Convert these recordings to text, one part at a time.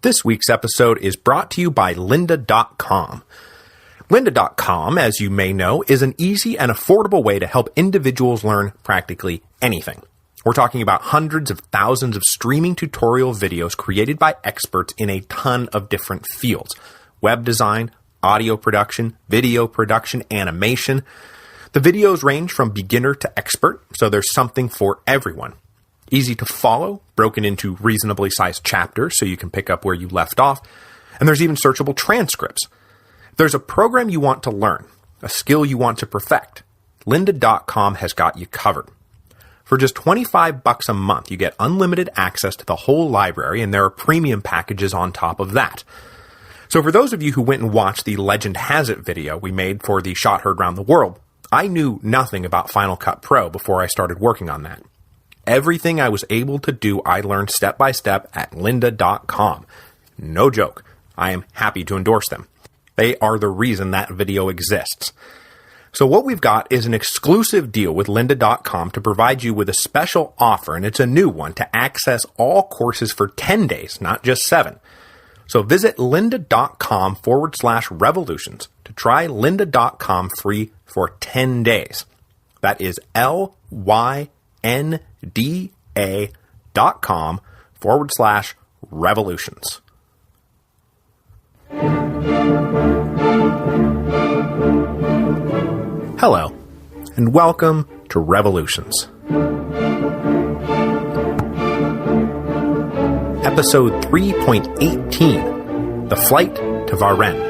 This week's episode is brought to you by lynda.com. Lynda.com, as you may know, is an easy and affordable way to help individuals learn practically anything. We're talking about hundreds of thousands of streaming tutorial videos created by experts in a ton of different fields. Web design, audio production, video production, animation. The videos range from beginner to expert, so there's something for everyone. Easy to follow, broken into reasonably sized chapters so you can pick up where you left off, and there's even searchable transcripts. If there's a program you want to learn, a skill you want to perfect, lynda.com has got you covered. For just $25 a month, you get unlimited access to the whole library, and there are premium packages on top of that. So for those of you who went and watched the Legend Has It video we made for the Shot Heard Round the World, I knew nothing about Final Cut Pro before I started working on that. Everything I was able to do, I learned step by step at lynda.com. No joke. I am happy to endorse them. They are the reason that video exists. So what we've got is an exclusive deal with lynda.com to provide you with a special offer, and it's a new one, to access all courses for 10 days, not just 7. So visit lynda.com/revolutions to try lynda.com free for 10 days. That is lynda.com/revolutions. Hello, and welcome to Revolutions. Episode 3.18, The Flight to Varennes.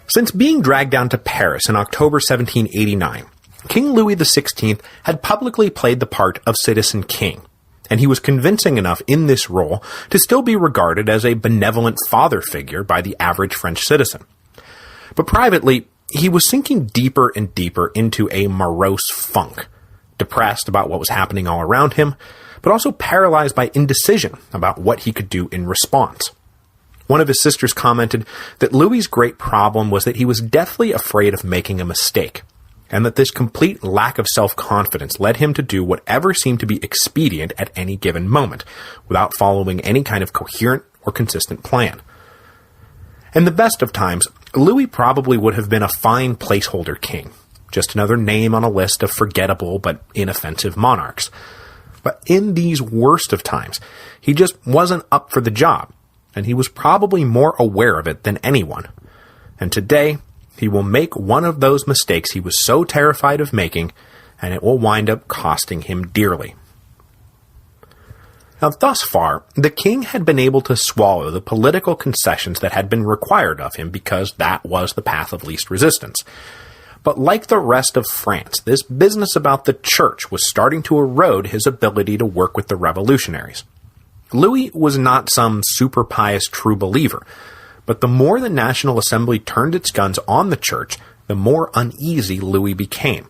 Since being dragged down to Paris in October 1789, King Louis XVI had publicly played the part of citizen king, and he was convincing enough in this role to still be regarded as a benevolent father figure by the average French citizen. But privately, he was sinking deeper and deeper into a morose funk, depressed about what was happening all around him, but also paralyzed by indecision about what he could do in response. One of his sisters commented that Louis's great problem was that he was deathly afraid of making a mistake, and that this complete lack of self-confidence led him to do whatever seemed to be expedient at any given moment, without following any kind of coherent or consistent plan. In the best of times, Louis probably would have been a fine placeholder king, just another name on a list of forgettable but inoffensive monarchs. But in these worst of times, he just wasn't up for the job, and he was probably more aware of it than anyone. And today, he will make one of those mistakes he was so terrified of making, and it will wind up costing him dearly. Now, thus far, the king had been able to swallow the political concessions that had been required of him because that was the path of least resistance. But like the rest of France, this business about the church was starting to erode his ability to work with the revolutionaries. Louis was not some super pious true believer, but the more the National Assembly turned its guns on the church, the more uneasy Louis became.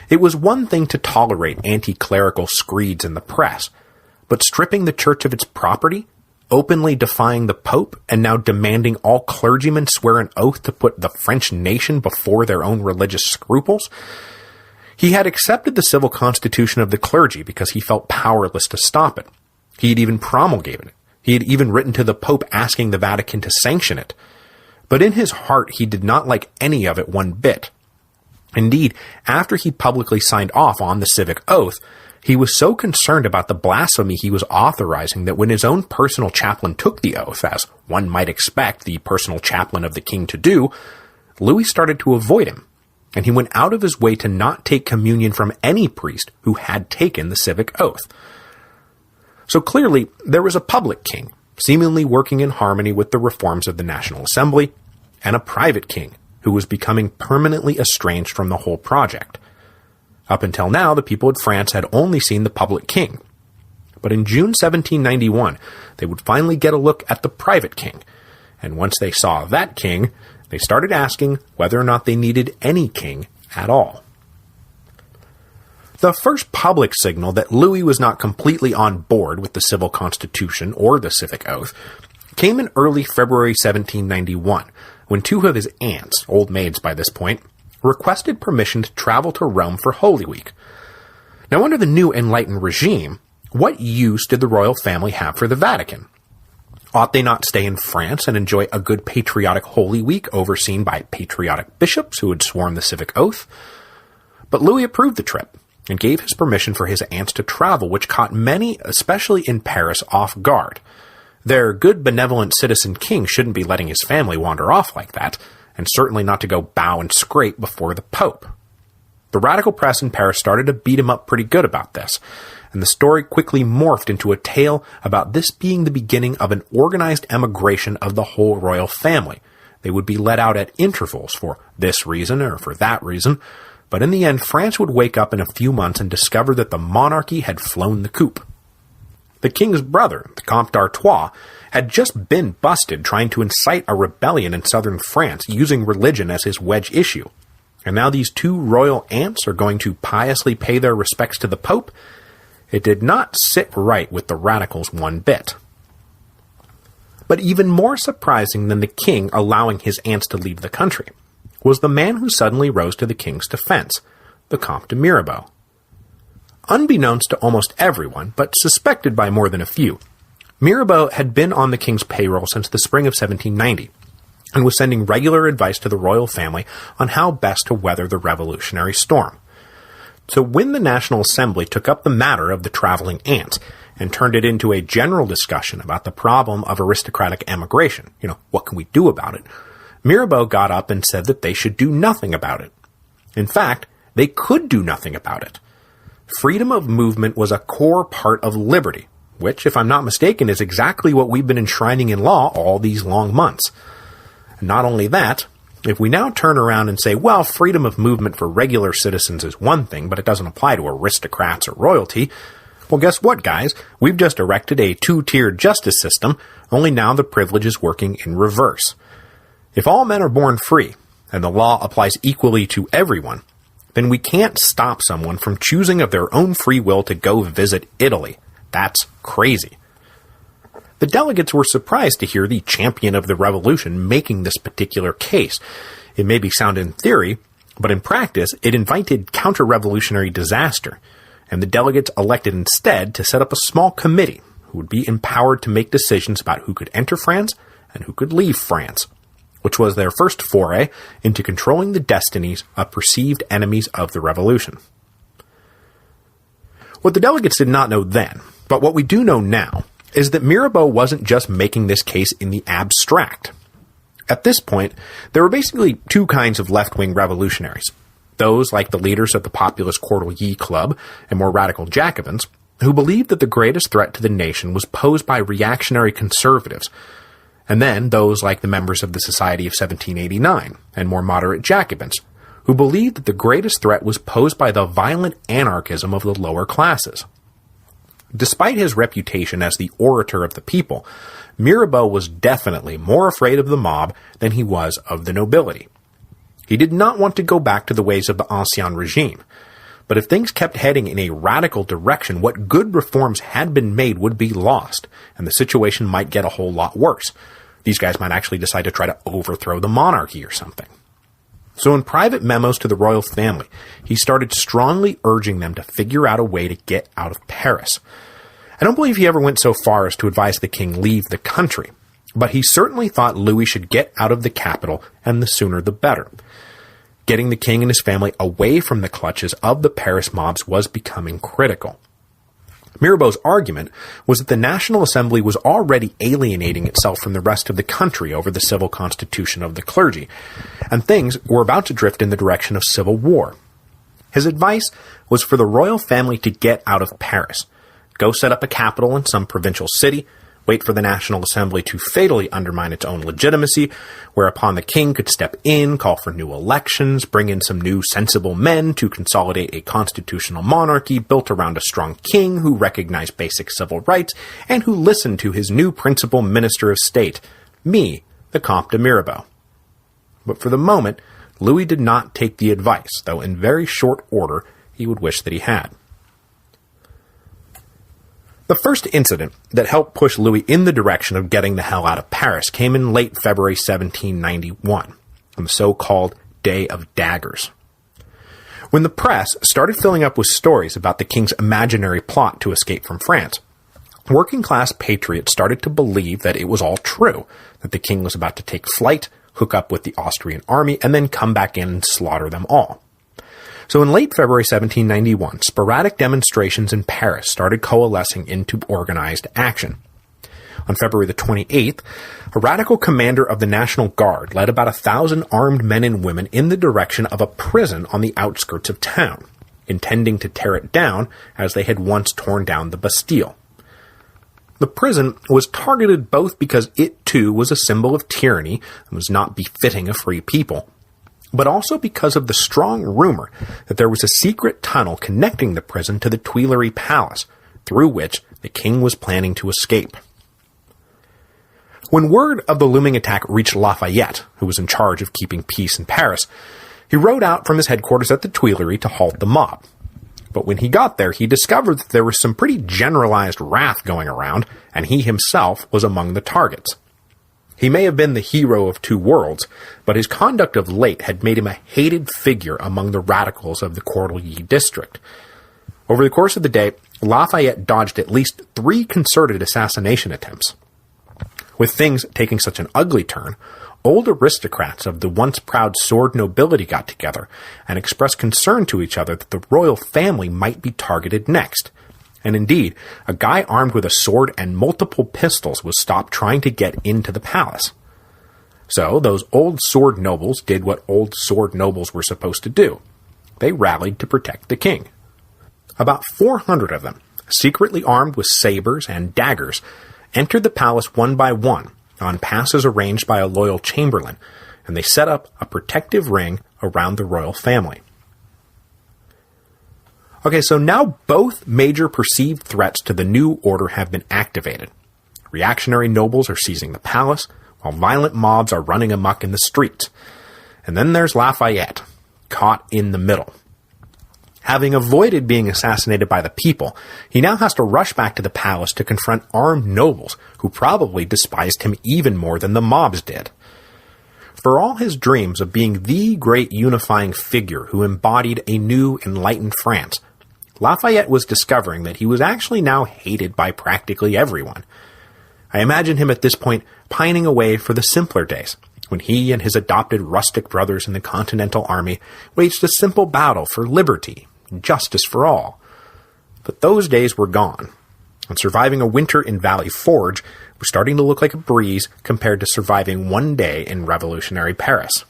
It was one thing to tolerate anti-clerical screeds in the press, but stripping the church of its property, openly defying the Pope, and now demanding all clergymen swear an oath to put the French nation before their own religious scruples? He had accepted the civil constitution of the clergy because he felt powerless to stop it. He had even promulgated it. He had even written to the Pope asking the Vatican to sanction it. But in his heart, he did not like any of it one bit. Indeed, after he publicly signed off on the civic oath, he was so concerned about the blasphemy he was authorizing that when his own personal chaplain took the oath, as one might expect the personal chaplain of the king to do, Louis started to avoid him, and he went out of his way to not take communion from any priest who had taken the civic oath. So clearly, there was a public king, seemingly working in harmony with the reforms of the National Assembly, and a private king, who was becoming permanently estranged from the whole project. Up until now, the people of France had only seen the public king. But in June 1791, they would finally get a look at the private king, and once they saw that king, they started asking whether or not they needed any king at all. The first public signal that Louis was not completely on board with the civil constitution or the civic oath came in early February 1791, when two of his aunts, old maids by this point, requested permission to travel to Rome for Holy Week. Now, under the new enlightened regime, What use did the royal family have for the Vatican? Ought they not stay in France and enjoy a good patriotic Holy Week overseen by patriotic bishops who had sworn the civic oath? But Louis approved the trip and gave his permission for his aunts to travel, which caught many, especially in Paris, off guard. Their good, benevolent citizen king shouldn't be letting his family wander off like that, and certainly not to go bow and scrape before the Pope. The radical press in Paris started to beat him up pretty good about this, and the story quickly morphed into a tale about this being the beginning of an organized emigration of the whole royal family. They would be let out at intervals for this reason or for that reason, but in the end France would wake up in a few months and discover that the monarchy had flown the coop. The king's brother, the Comte d'Artois, had just been busted trying to incite a rebellion in southern France using religion as his wedge issue. And now these two royal aunts are going to piously pay their respects to the Pope? It did not sit right with the radicals one bit. But even more surprising than the king allowing his aunts to leave the country was the man who suddenly rose to the king's defense, the Comte de Mirabeau. Unbeknownst to almost everyone, but suspected by more than a few, Mirabeau had been on the king's payroll since the spring of 1790, and was sending regular advice to the royal family on how best to weather the revolutionary storm. So when the National Assembly took up the matter of the traveling aunts and turned it into a general discussion about the problem of aristocratic emigration, what can we do about it, Mirabeau got up and said that they should do nothing about it. In fact, they could do nothing about it. Freedom of movement was a core part of liberty, which, if I'm not mistaken, is exactly what we've been enshrining in law all these long months. Not only that, if we now turn around and say, well, freedom of movement for regular citizens is one thing, but it doesn't apply to aristocrats or royalty, well, guess what, guys? We've just erected a two-tiered justice system, only now the privilege is working in reverse. If all men are born free, and the law applies equally to everyone, then we can't stop someone from choosing of their own free will to go visit Italy. That's crazy. The delegates were surprised to hear the champion of the revolution making this particular case. It may be sound in theory, but in practice it invited counter-revolutionary disaster, and the delegates elected instead to set up a small committee who would be empowered to make decisions about who could enter France and who could leave France, which was their first foray into controlling the destinies of perceived enemies of the revolution. What the delegates did not know then, but what we do know now, is that Mirabeau wasn't just making this case in the abstract. At this point, there were basically two kinds of left-wing revolutionaries. Those like the leaders of the populist Cordelier Club and more radical Jacobins, who believed that the greatest threat to the nation was posed by reactionary conservatives, and then those like the members of the Society of 1789 and more moderate Jacobins, who believed that the greatest threat was posed by the violent anarchism of the lower classes. Despite his reputation as the orator of the people, Mirabeau was definitely more afraid of the mob than he was of the nobility. He did not want to go back to the ways of the Ancien regime, but if things kept heading in a radical direction, what good reforms had been made would be lost, and the situation might get a whole lot worse. These guys might actually decide to try to overthrow the monarchy or something. So in private memos to the royal family, he started strongly urging them to figure out a way to get out of Paris. I don't believe he ever went so far as to advise the king leave the country, but he certainly thought Louis should get out of the capital, and the sooner the better. Getting the king and his family away from the clutches of the Paris mobs was becoming critical. Mirabeau's argument was that the National Assembly was already alienating itself from the rest of the country over the civil constitution of the clergy, and things were about to drift in the direction of civil war. His advice was for the royal family to get out of Paris, go set up a capital in some provincial city, wait for the National Assembly to fatally undermine its own legitimacy, whereupon the king could step in, call for new elections, bring in some new sensible men to consolidate a constitutional monarchy built around a strong king who recognized basic civil rights and who listened to his new principal minister of state, me, the Comte de Mirabeau. But for the moment, Louis did not take the advice, though in very short order he would wish that he had. The first incident that helped push Louis in the direction of getting the hell out of Paris came in late February 1791, on the so-called Day of Daggers. When the press started filling up with stories about the king's imaginary plot to escape from France, working-class patriots started to believe that it was all true, that the king was about to take flight, hook up with the Austrian army, and then come back in and slaughter them all. So in late February 1791, sporadic demonstrations in Paris started coalescing into organized action. On February the 28th, a radical commander of the National Guard led about 1,000 armed men and women in the direction of a prison on the outskirts of town, intending to tear it down as they had once torn down the Bastille. The prison was targeted both because it too was a symbol of tyranny and was not befitting a free people, but also because of the strong rumor that there was a secret tunnel connecting the prison to the Tuileries Palace, through which the king was planning to escape. When word of the looming attack reached Lafayette, who was in charge of keeping peace in Paris, he rode out from his headquarters at the Tuileries to halt the mob. But when he got there, he discovered that there was some pretty generalized wrath going around, and he himself was among the targets. He may have been the hero of two worlds, but his conduct of late had made him a hated figure among the radicals of the Cordeliers district. Over the course of the day, Lafayette dodged at least 3 concerted assassination attempts. With things taking such an ugly turn, old aristocrats of the once proud sword nobility got together and expressed concern to each other that the royal family might be targeted next. And indeed, a guy armed with a sword and multiple pistols was stopped trying to get into the palace. So those old sword nobles did what old sword nobles were supposed to do. They rallied to protect the king. About 400 of them, secretly armed with sabers and daggers, entered the palace one by one, on passes arranged by a loyal chamberlain, and they set up a protective ring around the royal family. Okay, so now both major perceived threats to the new order have been activated. Reactionary nobles are seizing the palace, while violent mobs are running amok in the streets. And then there's Lafayette, caught in the middle. Having avoided being assassinated by the people, he now has to rush back to the palace to confront armed nobles who probably despised him even more than the mobs did. For all his dreams of being the great unifying figure who embodied a new enlightened France, Lafayette was discovering that he was actually now hated by practically everyone. I imagine him at this point pining away for the simpler days, when he and his adopted rustic brothers in the Continental Army waged a simple battle for liberty, justice for all. But those days were gone, and surviving a winter in Valley Forge was starting to look like a breeze compared to surviving one day in revolutionary Paris.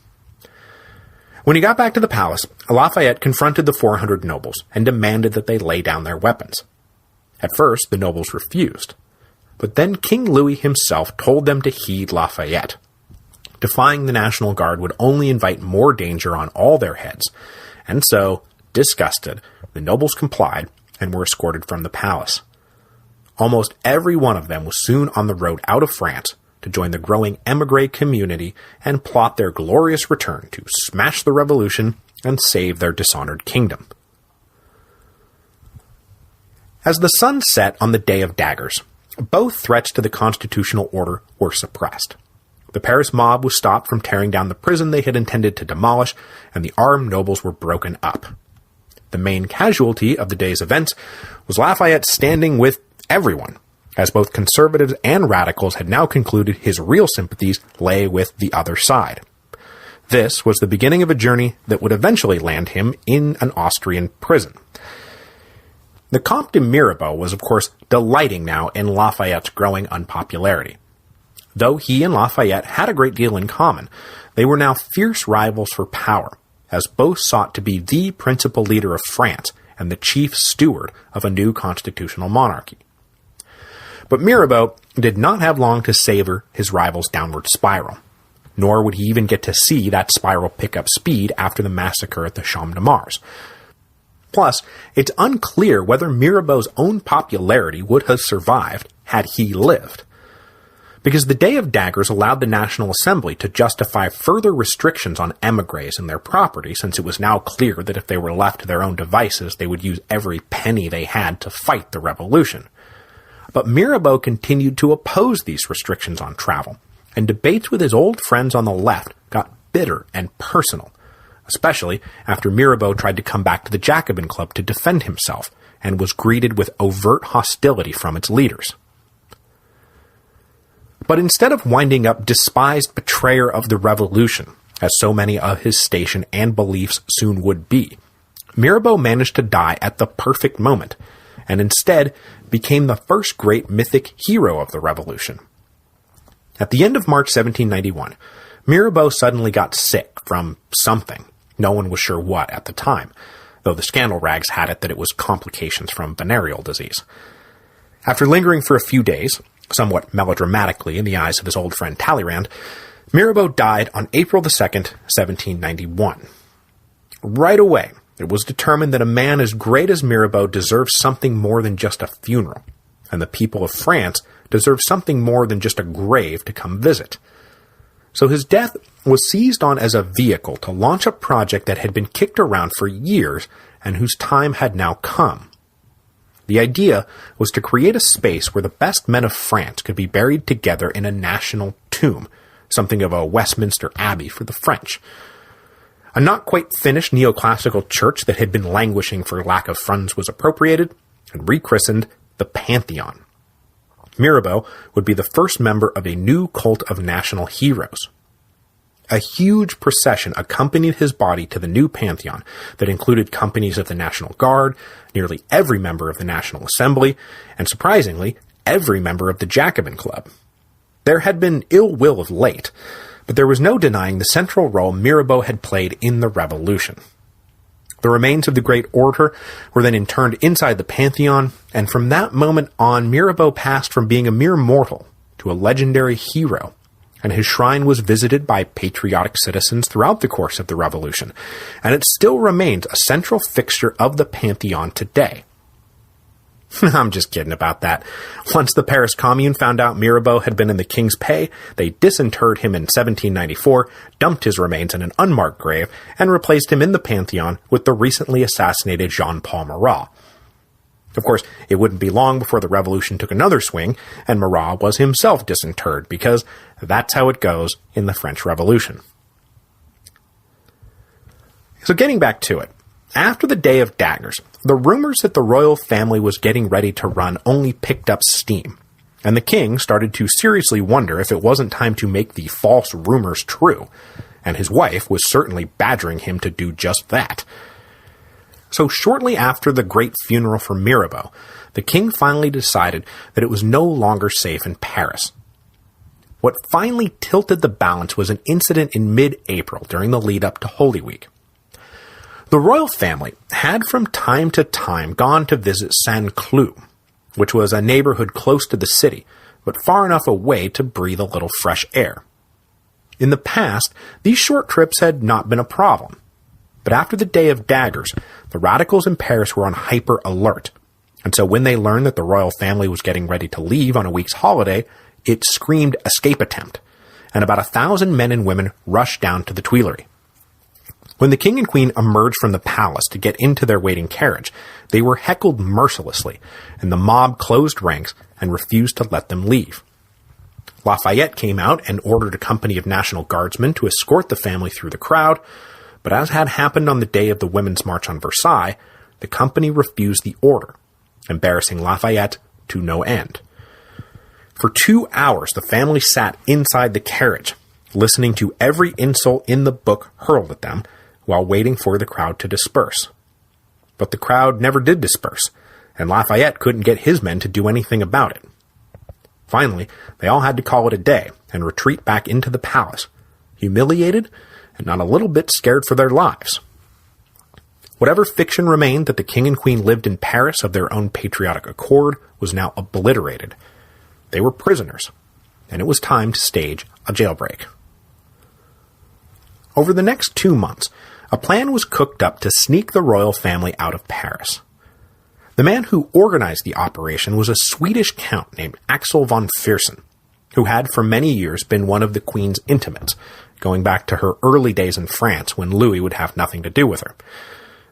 When he got back to the palace, Lafayette confronted the 400 nobles and demanded that they lay down their weapons. At first, the nobles refused, but then King Louis himself told them to heed Lafayette. Defying the National Guard would only invite more danger on all their heads, and so, disgusted, the nobles complied and were escorted from the palace. Almost every one of them was soon on the road out of France to join the growing émigré community and plot their glorious return to smash the revolution and save their dishonored kingdom. As the sun set on the Day of Daggers, both threats to the constitutional order were suppressed. The Paris mob was stopped from tearing down the prison they had intended to demolish, and the armed nobles were broken up. The main casualty of the day's events was Lafayette standing with everyone, as both conservatives and radicals had now concluded his real sympathies lay with the other side. This was the beginning of a journey that would eventually land him in an Austrian prison. The Comte de Mirabeau was, of course, delighting now in Lafayette's growing unpopularity. Though he and Lafayette had a great deal in common, they were now fierce rivals for power, as both sought to be the principal leader of France and the chief steward of a new constitutional monarchy. But Mirabeau did not have long to savor his rival's downward spiral, nor would he even get to see that spiral pick up speed after the massacre at the Champ de Mars. Plus, it's unclear whether Mirabeau's own popularity would have survived had he lived. Because the Day of Daggers allowed the National Assembly to justify further restrictions on émigrés and their property, since it was now clear that if they were left to their own devices, they would use every penny they had to fight the revolution. But Mirabeau continued to oppose these restrictions on travel, and debates with his old friends on the left got bitter and personal, especially after Mirabeau tried to come back to the Jacobin Club to defend himself, and was greeted with overt hostility from its leaders. But instead of winding up despised betrayer of the revolution, as so many of his station and beliefs soon would be, Mirabeau managed to die at the perfect moment, and instead became the first great mythic hero of the revolution. At the end of March 1791, Mirabeau suddenly got sick from something. No one was sure what at the time, though the scandal rags had it that it was complications from venereal disease. After lingering for a few days, somewhat melodramatically in the eyes of his old friend Talleyrand, Mirabeau died on April 2nd, 1791. Right away, it was determined that a man as great as Mirabeau deserved something more than just a funeral, and the people of France deserved something more than just a grave to come visit. So his death was seized on as a vehicle to launch a project that had been kicked around for years and whose time had now come. The idea was to create a space where the best men of France could be buried together in a national tomb, something of a Westminster Abbey for the French. A not-quite-finished neoclassical church that had been languishing for lack of funds was appropriated and rechristened the Pantheon. Mirabeau would be the first member of a new cult of national heroes. A huge procession accompanied his body to the new Pantheon that included companies of the National Guard, nearly every member of the National Assembly, and surprisingly, every member of the Jacobin Club. There had been ill will of late, but there was no denying the central role Mirabeau had played in the revolution. The remains of the great orator were then interned inside the Pantheon, and from that moment on, Mirabeau passed from being a mere mortal to a legendary hero, and his shrine was visited by patriotic citizens throughout the course of the revolution, and it still remains a central fixture of the Pantheon today. I'm just kidding about that. Once the Paris Commune found out Mirabeau had been in the king's pay, they disinterred him in 1794, dumped his remains in an unmarked grave, and replaced him in the Pantheon with the recently assassinated Jean-Paul Marat. Of course, it wouldn't be long before the revolution took another swing, and Marat was himself disinterred, because that's how it goes in the French Revolution. So getting back to it, after the Day of Daggers, the rumors that the royal family was getting ready to run only picked up steam, and the king started to seriously wonder if it wasn't time to make the false rumors true, and his wife was certainly badgering him to do just that. So shortly after the great funeral for Mirabeau, the king finally decided that it was no longer safe in Paris. What finally tilted the balance was an incident in mid-April during the lead-up to Holy Week. The royal family had from time to time gone to visit Saint-Cloud, which was a neighborhood close to the city, but far enough away to breathe a little fresh air. In the past, these short trips had not been a problem, but after the Day of Daggers, the radicals in Paris were on hyper alert, and so when they learned that the royal family was getting ready to leave on a week's holiday, it screamed escape attempt, and about 1,000 men and women rushed down to the Tuileries. When the king and queen emerged from the palace to get into their waiting carriage, they were heckled mercilessly, and the mob closed ranks and refused to let them leave. Lafayette came out and ordered a company of National Guardsmen to escort the family through the crowd, but as had happened on the day of the Women's March on Versailles, the company refused the order, embarrassing Lafayette to no end. For 2 hours, the family sat inside the carriage, listening to every insult in the book hurled at them, while waiting for the crowd to disperse. But the crowd never did disperse, and Lafayette couldn't get his men to do anything about it. Finally, they all had to call it a day and retreat back into the palace, humiliated and not a little bit scared for their lives. Whatever fiction remained that the king and queen lived in Paris of their own patriotic accord was now obliterated. They were prisoners, and it was time to stage a jailbreak. Over the next 2 months, a plan was cooked up to sneak the royal family out of Paris. The man who organized the operation was a Swedish count named Axel von Fersen, who had for many years been one of the queen's intimates, going back to her early days in France when Louis would have nothing to do with her.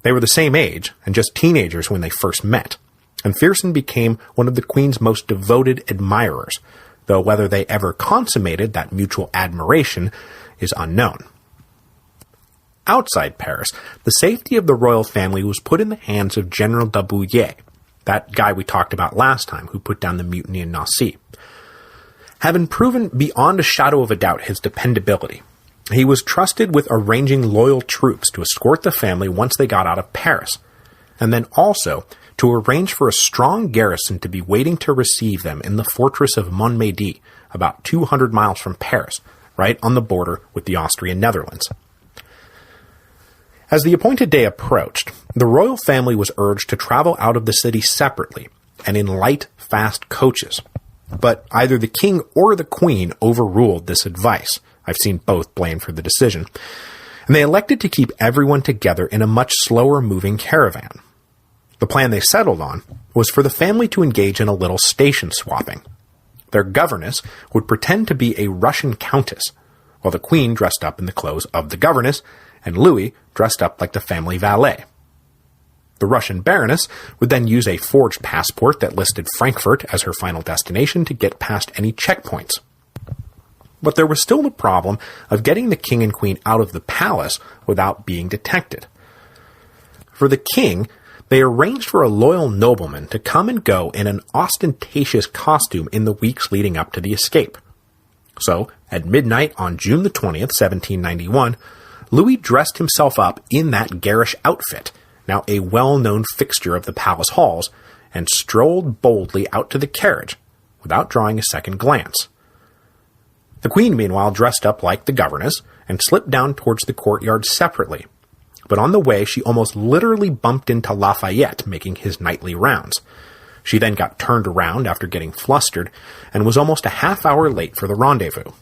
They were the same age, and just teenagers when they first met, and Fersen became one of the queen's most devoted admirers, though whether they ever consummated that mutual admiration is unknown. outside Paris, the safety of the royal family was put in the hands of General de Bouillé, that guy we talked about last time who put down the mutiny in Nancy. Having proven beyond a shadow of a doubt his dependability, he was trusted with arranging loyal troops to escort the family once they got out of Paris, and then also to arrange for a strong garrison to be waiting to receive them in the fortress of Montmédy, about 200 miles from Paris, right on the border with the Austrian Netherlands. As the appointed day approached, the royal family was urged to travel out of the city separately and in light, fast coaches. But either the king or the queen overruled this advice. I've seen both blamed for the decision. And they elected to keep everyone together in a much slower-moving caravan. The plan they settled on was for the family to engage in a little station swapping. Their governess would pretend to be a Russian countess, while the queen dressed up in the clothes of the governess, and Louis dressed up like the family valet. The Russian baroness would then use a forged passport that listed Frankfurt as her final destination to get past any checkpoints. But there was still the problem of getting the king and queen out of the palace without being detected. For the king, they arranged for a loyal nobleman to come and go in an ostentatious costume in the weeks leading up to the escape. So, at midnight on June the 20th, 1791, Louis dressed himself up in that garish outfit, now a well-known fixture of the palace halls, and strolled boldly out to the carriage, without drawing a second glance. The queen, meanwhile, dressed up like the governess, and slipped down towards the courtyard separately. But on the way, she almost literally bumped into Lafayette, making his nightly rounds. She then got turned around after getting flustered, and was almost a half-hour late for the rendezvous.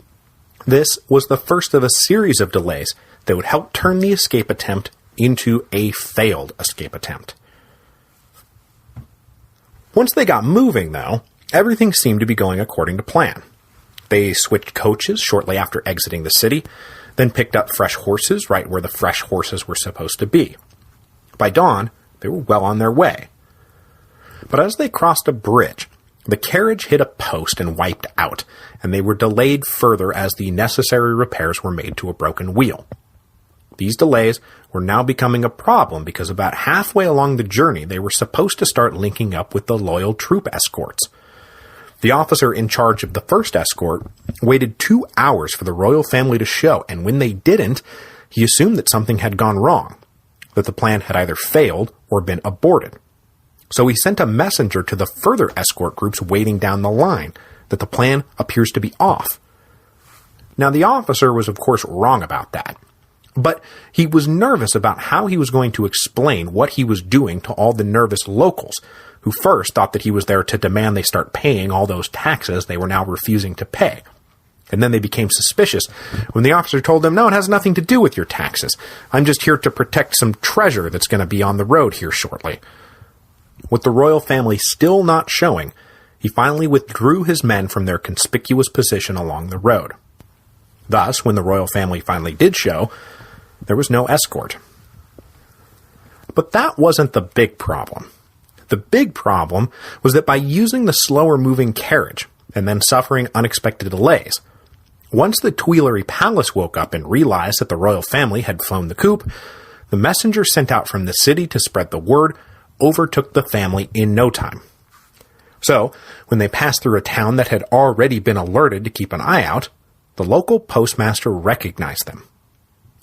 This was the first of a series of delays that would help turn the escape attempt into a failed escape attempt. Once they got moving, though, everything seemed to be going according to plan. They switched coaches shortly after exiting the city, then picked up fresh horses right where the fresh horses were supposed to be. By dawn, they were well on their way. But as they crossed a bridge, the carriage hit a post and wiped out, and they were delayed further as the necessary repairs were made to a broken wheel. These delays were now becoming a problem because about halfway along the journey they were supposed to start linking up with the loyal troop escorts. The officer in charge of the first escort waited 2 hours for the royal family to show, and when they didn't, he assumed that something had gone wrong, that the plan had either failed or been aborted. So he sent a messenger to the further escort groups waiting down the line, that the plan appears to be off. Now the officer was of course wrong about that, but he was nervous about how he was going to explain what he was doing to all the nervous locals, who first thought that he was there to demand they start paying all those taxes they were now refusing to pay. And then they became suspicious when the officer told them, "No, it has nothing to do with your taxes. I'm just here to protect some treasure that's going to be on the road here shortly." With the royal family still not showing, he finally withdrew his men from their conspicuous position along the road. Thus, when the royal family finally did show, there was no escort. But that wasn't the big problem. The big problem was that by using the slower-moving carriage, and then suffering unexpected delays, once the Tuileries Palace woke up and realized that the royal family had flown the coop, the messenger sent out from the city to spread the word overtook the family in no time. So, when they passed through a town that had already been alerted to keep an eye out, the local postmaster recognized them.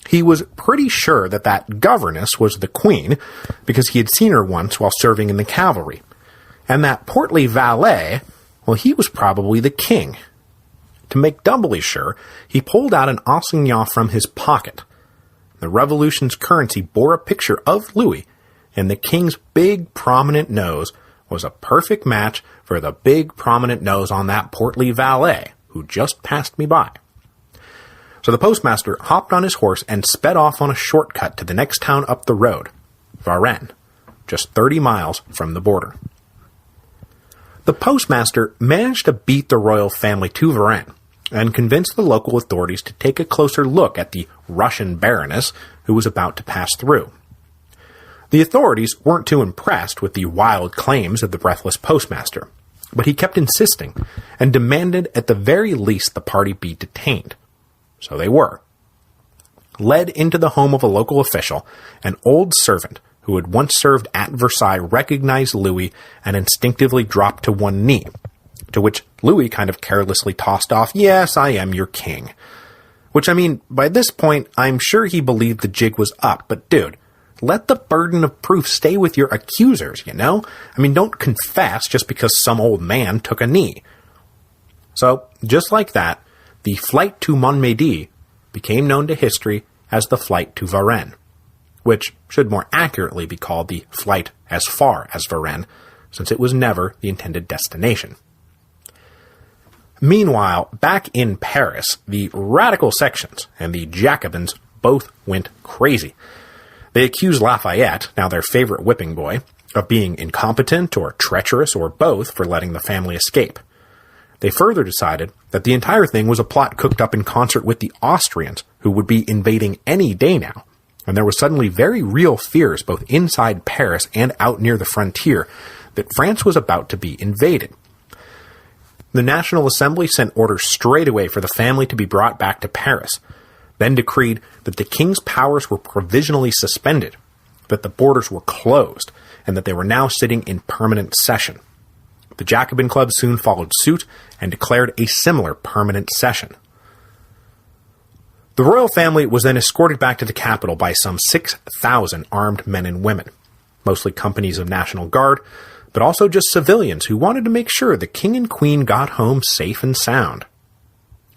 He was pretty sure that that governess was the queen, because he had seen her once while serving in the cavalry, and that portly valet, well, he was probably the king. To make doubly sure, he pulled out an assignat from his pocket. The Revolution's currency bore a picture of Louis, and the king's big, prominent nose was a perfect match for the big, prominent nose on that portly valet who just passed me by. So the postmaster hopped on his horse and sped off on a shortcut to the next town up the road, Varennes, just 30 miles from the border. The postmaster managed to beat the royal family to Varennes and convinced the local authorities to take a closer look at the Russian baroness who was about to pass through. The authorities weren't too impressed with the wild claims of the breathless postmaster, but he kept insisting and demanded at the very least the party be detained. So they were. led into the home of a local official, an old servant who had once served at Versailles recognized Louis and instinctively dropped to one knee, to which Louis kind of carelessly tossed off, "Yes, I am your king." Which, I mean, by this point, I'm sure he believed the jig was up, but dude, let the burden of proof stay with your accusers, you know? I mean, don't confess just because some old man took a knee. So, just like that, the flight to Montmédy became known to history as the flight to Varennes, which should more accurately be called the flight as far as Varennes, since it was never the intended destination. Meanwhile, back in Paris, the radical sections and the Jacobins both went crazy. They accused Lafayette, now their favorite whipping boy, of being incompetent or treacherous or both for letting the family escape. They further decided that the entire thing was a plot cooked up in concert with the Austrians, who would be invading any day now, and there was suddenly very real fears both inside Paris and out near the frontier that France was about to be invaded. The National Assembly sent orders straight away for the family to be brought back to Paris, then decreed that the king's powers were provisionally suspended, that the borders were closed, and that they were now sitting in permanent session. The Jacobin Club soon followed suit and declared a similar permanent session. The royal family was then escorted back to the capital by some 6,000 armed men and women, mostly companies of National Guard, but also just civilians who wanted to make sure the king and queen got home safe and sound.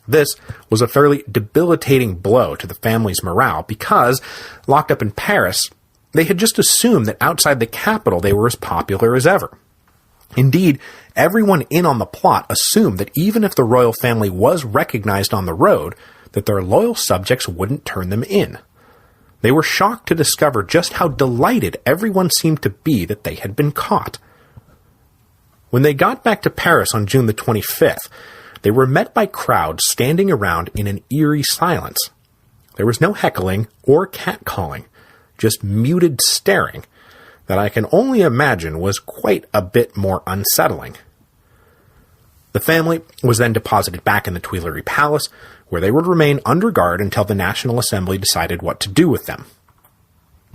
This was a fairly debilitating blow to the family's morale because, locked up in Paris, they had just assumed that outside the capital they were as popular as ever. Indeed, everyone in on the plot assumed that even if the royal family was recognized on the road, that their loyal subjects wouldn't turn them in. They were shocked to discover just how delighted everyone seemed to be that they had been caught. When they got back to Paris on June the 25th, they were met by crowds standing around in an eerie silence. There was no heckling or catcalling, just muted staring that I can only imagine was quite a bit more unsettling. The family was then deposited back in the Tuileries Palace, where they would remain under guard until the National Assembly decided what to do with them.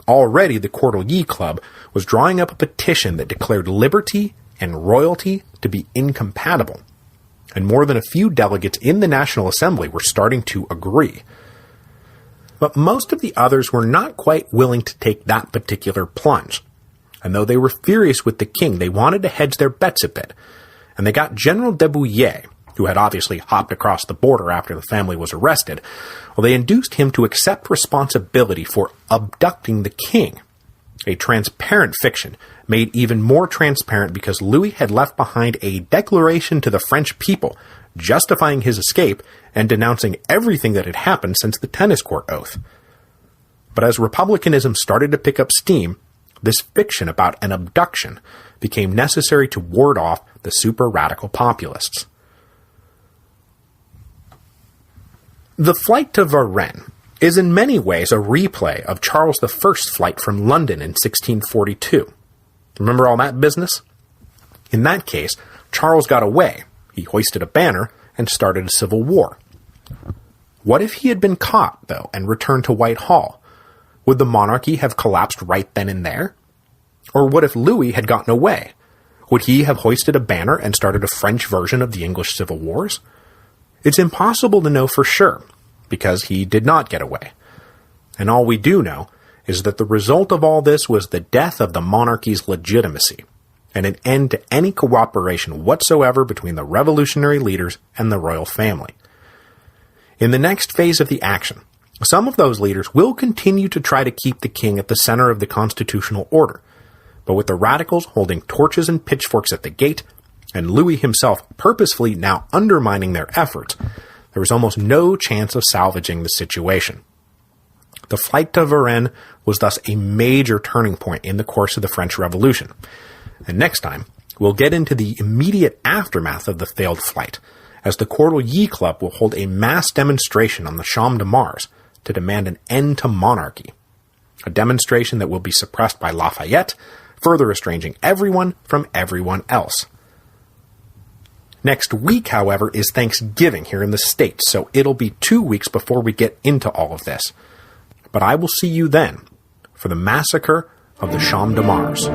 Already the Cordeliers Club was drawing up a petition that declared liberty and royalty to be incompatible, and more than a few delegates in the National Assembly were starting to agree. But most of the others were not quite willing to take that particular plunge, and though they were furious with the king, they wanted to hedge their bets a bit, and they got General de Bouillé, who had obviously hopped across the border after the family was arrested, well, they induced him to accept responsibility for abducting the king, a transparent fiction made even more transparent because Louis had left behind a declaration to the French people justifying his escape and denouncing everything that had happened since the tennis court oath. But as republicanism started to pick up steam, this fiction about an abduction became necessary to ward off the super-radical populists. The flight to Varennes is in many ways a replay of Charles I's flight from London in 1642. Remember all that business? In that case, Charles got away. He hoisted a banner and started a civil war. What if he had been caught, though, and returned to Whitehall? Would the monarchy have collapsed right then and there? Or what if Louis had gotten away? Would he have hoisted a banner and started a French version of the English Civil Wars? It's impossible to know for sure, because he did not get away. And all we do know is that the result of all this was the death of the monarchy's legitimacy, and an end to any cooperation whatsoever between the revolutionary leaders and the royal family. In the next phase of the action, some of those leaders will continue to try to keep the king at the center of the constitutional order, but with the radicals holding torches and pitchforks at the gate, and Louis himself purposefully now undermining their efforts, there was almost no chance of salvaging the situation. The flight to Varennes was thus a major turning point in the course of the French Revolution. And next time, we'll get into the immediate aftermath of the failed flight, as the Cordeliers Club will hold a mass demonstration on the Champ de Mars to demand an end to monarchy. A demonstration that will be suppressed by Lafayette, further estranging everyone from everyone else. Next week, however, is Thanksgiving here in the States, so it'll be 2 weeks before we get into all of this. But I will see you then for the massacre of the Champ de Mars.